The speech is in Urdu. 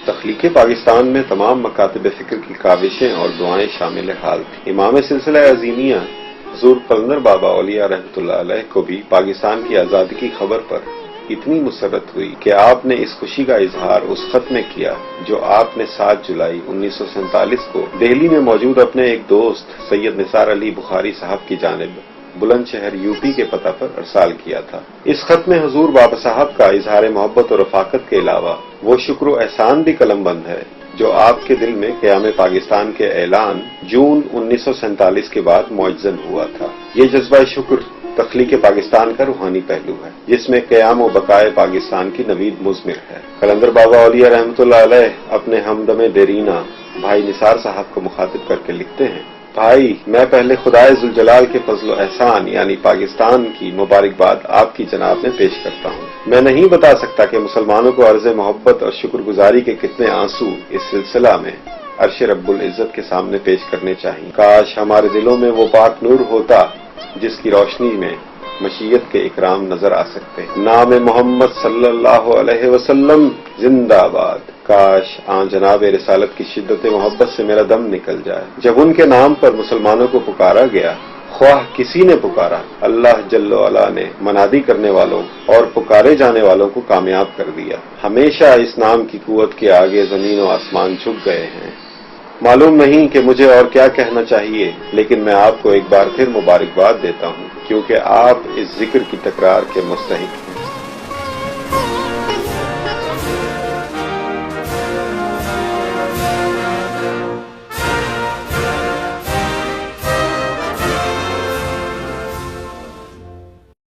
تخلیق پاکستان میں تمام مکاتب فکر کی کاوشیں اور دعائیں شامل حال تھیں۔ امام سلسلہ عظیمیہ حضور قلندر بابا اولیاء رحمۃ اللہ علیہ کو بھی پاکستان کی آزادی کی خبر پر اتنی مسرت ہوئی کہ آپ نے اس خوشی کا اظہار اس خط میں کیا جو آپ نے 7 جولائی 1947 کو دہلی میں موجود اپنے ایک دوست سید نثار علی بخاری صاحب کی جانب بلند شہر یوپی کے پتہ پر ارسال کیا تھا۔ اس خط میں حضور بابا صاحب کا اظہار محبت اور رفاقت کے علاوہ وہ شکر و احسان بھی قلم بند ہے جو آپ کے دل میں قیام پاکستان کے اعلان جون 1947 کے بعد معجزن ہوا تھا۔ یہ جذبہ شکر تخلیق پاکستان کا روحانی پہلو ہے جس میں قیام و بقائے پاکستان کی نوید مضمر ہے۔ قلندر بابا اولیاء رحمۃ اللہ علیہ اپنے ہمدم دیرینہ بھائی نثار صاحب کو مخاطب کر کے لکھتے ہیں، بھائی میں پہلے خدائے ذوالجلال کے فضل و احسان یعنی پاکستان کی مبارکباد آپ کی جناب میں پیش کرتا ہوں۔ میں نہیں بتا سکتا کہ مسلمانوں کو عرض محبت اور شکر گزاری کے کتنے آنسو اس سلسلہ میں عرش رب العزت کے سامنے پیش کرنے چاہیے۔ کاش ہمارے دلوں میں وہ پاک نور ہوتا جس کی روشنی میں مشیت کے اکرام نظر آ سکتے ہیں۔ نام محمد صلی اللہ علیہ وسلم زندہ باد۔ کاش آن جناب رسالت کی شدت محبت سے میرا دم نکل جائے جب ان کے نام پر مسلمانوں کو پکارا گیا۔ خواہ کسی نے پکارا، اللہ جل وعلا نے منادی کرنے والوں اور پکارے جانے والوں کو کامیاب کر دیا۔ ہمیشہ اس نام کی قوت کے آگے زمین و آسمان جھک گئے ہیں۔ معلوم نہیں کہ مجھے اور کیا کہنا چاہیے، لیکن میں آپ کو ایک بار پھر مبارکباد دیتا ہوں کیونکہ آپ اس ذکر کی تکرار کے مستحق ہیں۔